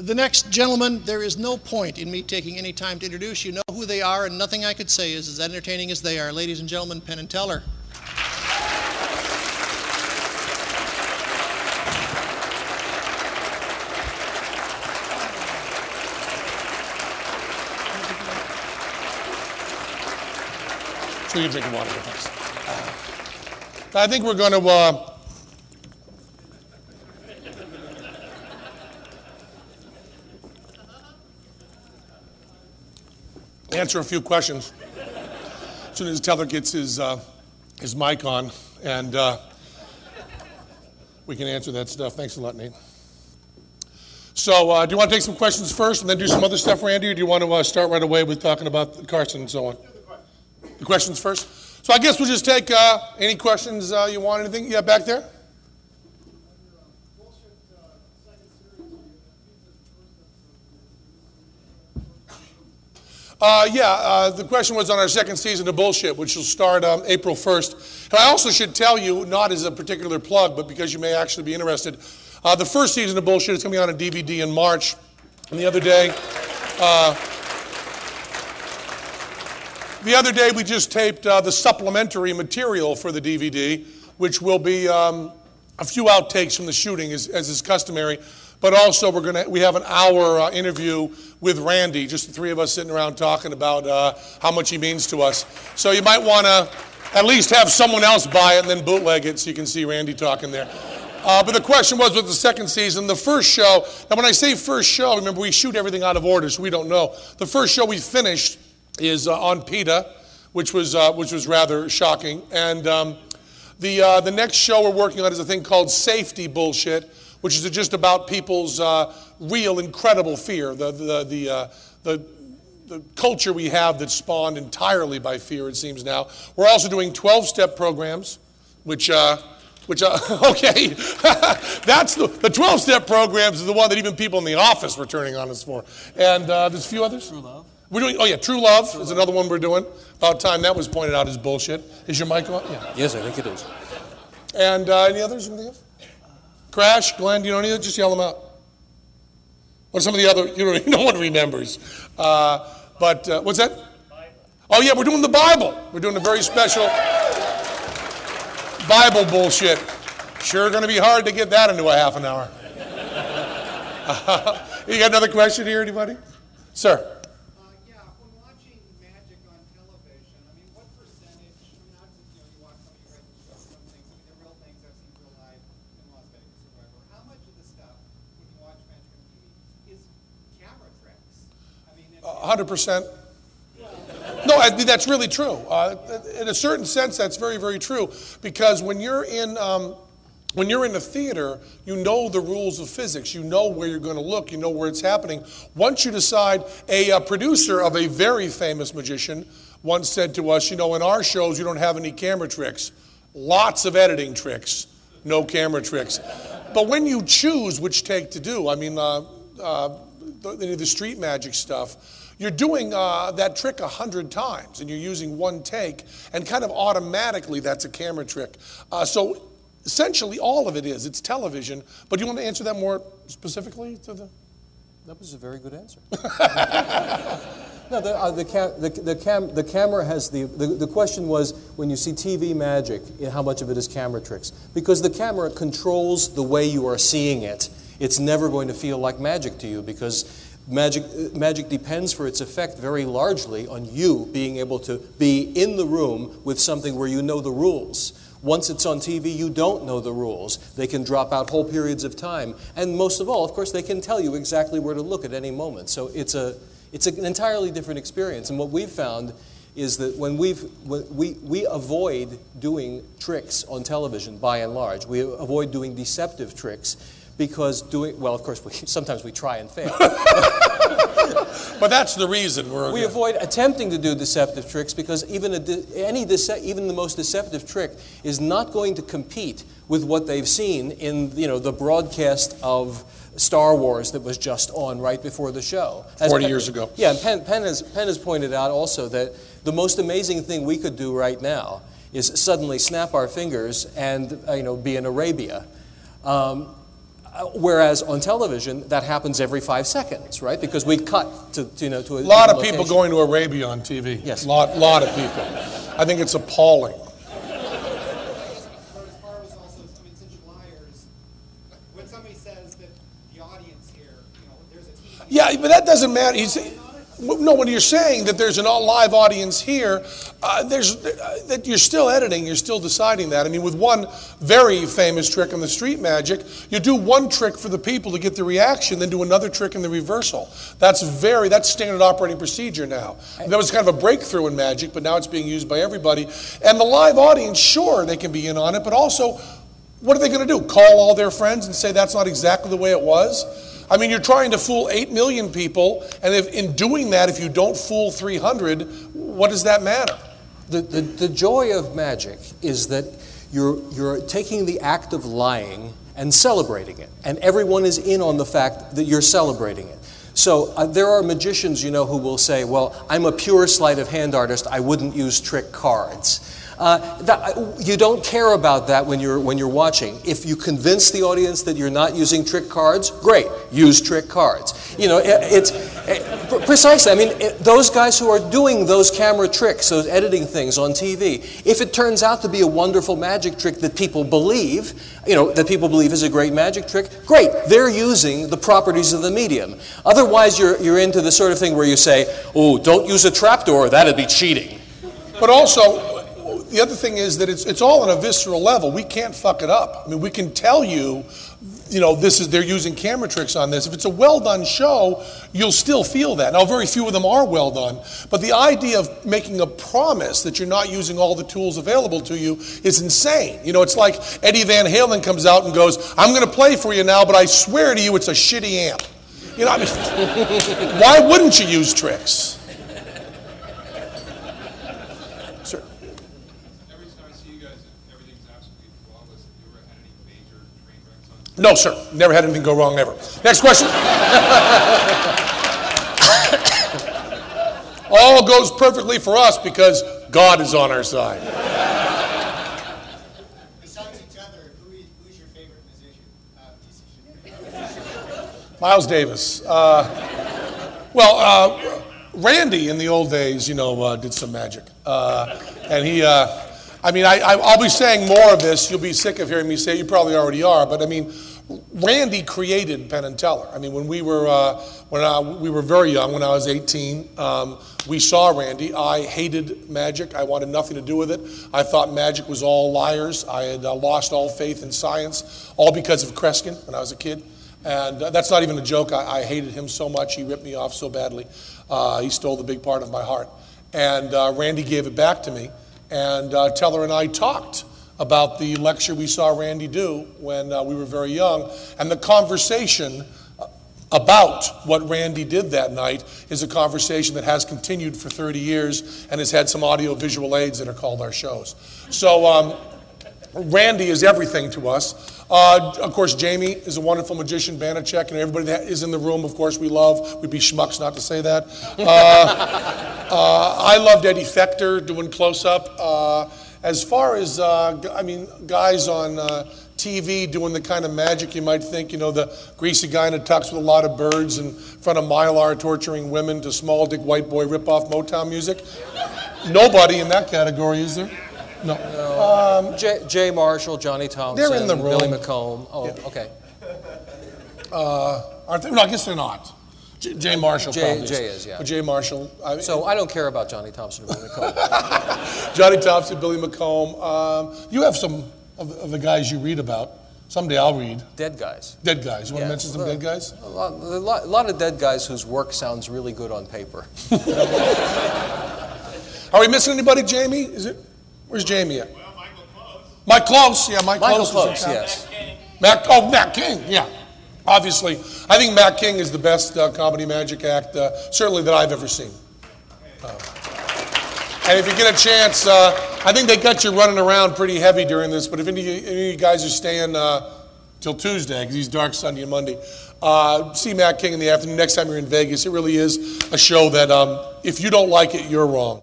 The next gentleman, there is no point in me taking any time to introduce. You know who they are, and nothing I could say is as entertaining as they are. Ladies and gentlemen, Penn and Teller. So you're drinking water with us. I think we're going to answer a few questions as soon as Teller gets his mic on, and we can answer that stuff. Thanks a lot, Nate. So do you want to take some questions first and then do some other stuff, Randy, or do you want to start right away with talking about Carson and so on? The questions first? So I guess we'll just take any questions you want. Anything? Yeah, back there? The question was on our second season of Bullshit, which will start April 1st. And I also should tell you, not as a particular plug, but because you may actually be interested, the first season of Bullshit is coming out on DVD in March. And the other day we just taped the supplementary material for the DVD, which will be a few outtakes from the shooting, as is customary. But also we have an hour interview with Randy, just the three of us sitting around talking about how much he means to us. So you might want to at least have someone else buy it and then bootleg it so you can see Randy talking there. But the question was with the second season, the first show. Now when I say first show, remember we shoot everything out of order, so we don't know. The first show we finished is on PETA, which was rather shocking. And the next show we're working on is a thing called Safety Bullshit, which is just about people's real incredible fear, the culture we have that's spawned entirely by fear, it seems now. We're also doing 12-step programs, which okay, that's the 12-step programs is the one that even people in the office were turning on us for. And there's a few others. True Love. We're doing, True Love is another one we're doing. About time that was pointed out as bullshit. Is your mic on? Yeah. Yes, I think it is. And any others? Anything else? Crash, Glenn, do you know any of them? Just yell them out. What are some of the other, no one remembers. But what's that? Bible. Oh yeah, we're doing the Bible. We're doing a very special Bible bullshit. Sure going to be hard to get that into a half an hour. You got another question here, anybody? Sir. I 100%. No, that's really true. In a certain sense, that's very, very true. Because when you're in a theater, you know the rules of physics. You know where you're going to look. You know where it's happening. Once you decide, a producer of a very famous magician once said to us, in our shows, you don't have any camera tricks. Lots of editing tricks, no camera tricks. But when you choose which take to do, the street magic stuff, you're doing that trick 100 times and you're using one take, and kind of automatically that's a camera trick. So essentially all of it's television. But do you want to answer that more specifically to the? That was a very good answer. No, the camera has the question was, when you see TV magic, how much of it is camera tricks? Because the camera controls the way you are seeing it. It's never going to feel like magic to you, because magic depends for its effect very largely on you being able to be in the room with something where you know the rules. Once it's on TV, you don't know the rules. They can drop out whole periods of time. And most of all, of course, they can tell you exactly where to look at any moment. So it's an entirely different experience. And what we've found is that when we avoid doing tricks on television, by and large. We avoid doing deceptive tricks, because of course, sometimes we try and fail. But that's the reason we avoid attempting to do deceptive tricks, because even the most deceptive trick is not going to compete with what they've seen in the broadcast of Star Wars that was just on right before the show. 40 years ago. Yeah, Penn has pointed out also that the most amazing thing we could do right now is suddenly snap our fingers and be in Arabia. Whereas on television, that happens every 5 seconds, right? Because we cut to a lot of location. people going to Arabia on TV. Yes. Lot of people. I think it's appalling. When somebody says that the audience here, there's a TV. Yeah, but that doesn't matter. No, when you're saying that there's a live audience here, that you're still editing, you're still deciding that. I mean, with one very famous trick in the street magic, you do one trick for the people to get the reaction, then do another trick in the reversal. That's standard operating procedure now. That was kind of a breakthrough in magic, but now it's being used by everybody. And the live audience, sure, they can be in on it, but also, what are they going to do? Call all their friends and say that's not exactly the way it was? I mean, you're trying to fool 8 million people, and in doing that, if you don't fool 300, what does that matter? The joy of magic is that you're taking the act of lying and celebrating it, and everyone is in on the fact that you're celebrating it. So there are magicians, who will say, well, I'm a pure sleight of hand artist, I wouldn't use trick cards. You don't care about that when you're watching. If you convince the audience that you're not using trick cards, great, use trick cards. Precisely. I mean, those guys who are doing those camera tricks, those editing things on TV, if it turns out to be a wonderful magic trick that people believe, is a great magic trick, great, they're using the properties of the medium. Otherwise, you're into the sort of thing where you say, oh, don't use a trapdoor, that'd be cheating. But also, the other thing is that it's all on a visceral level. We can't fuck it up. I mean, we can tell you, they're using camera tricks on this. If it's a well-done show, you'll still feel that. Now, very few of them are well done, but the idea of making a promise that you're not using all the tools available to you is insane. It's like Eddie Van Halen comes out and goes, I'm going to play for you now, but I swear to you it's a shitty amp. Why wouldn't you use tricks? Sir. Every time I see you guys, everything's absolutely flawless. Have you ever had any major train wrecks on? No, sir. Never had anything go wrong, ever. Next question. All goes perfectly for us because God is on our side. Besides each other, who's your favorite musician? Miles Davis. Randy in the old days, did some magic. And he, I'll be saying more of this. You'll be sick of hearing me say it. You probably already are. But, Randy created Penn and Teller. When we were very young, when I was 18, we saw Randy. I hated magic. I wanted nothing to do with it. I thought magic was all liars. I had lost all faith in science, all because of Kreskin when I was a kid. And that's not even a joke. I hated him so much. He ripped me off so badly. He stole the big part of my heart. And Randy gave it back to me. And Teller and I talked about the lecture we saw Randy do when we were very young. And the conversation about what Randy did that night is a conversation that has continued for 30 years and has had some audio-visual aids that are called our shows. So Randy is everything to us. Of course, Jamie is a wonderful magician, Banachek, and everybody that is in the room, of course, we love. We'd be schmucks not to say that. I loved Eddie Fechter doing close-up. As far as, guys on TV doing the kind of magic you might think, the greasy guy in a tux with a lot of birds in front of Mylar torturing women to small dick white boy rip-off Motown music. Nobody in that category, is there? No. Jay Marshall, Johnny Thompson, they're in the room. Billy McComb. Oh, yeah. Okay. Aren't they? No, I guess they're not. Jay Marshall probably. Jay is, yeah. But Jay Marshall. So I don't care about Johnny Thompson or Billy McComb. Johnny Thompson, Billy McComb. You have some of the guys you read about. Someday I'll read. Dead guys. Dead guys. You want to mention some dead guys? A lot of dead guys whose work sounds really good on paper. Are we missing anybody, Jamie? Is it? Where's Jamie at? Well, Michael Close. Mike Close. Yeah, Mike Michael Close. Close, yes. Matt King. Yeah. Obviously, I think Matt King is the best comedy magic act, certainly that I've ever seen. And if you get a chance, I think they got you running around pretty heavy during this, but if any of you guys are staying till Tuesday, because he's dark Sunday and Monday, see Matt King in the afternoon. Next time you're in Vegas, it really is a show that if you don't like it, you're wrong.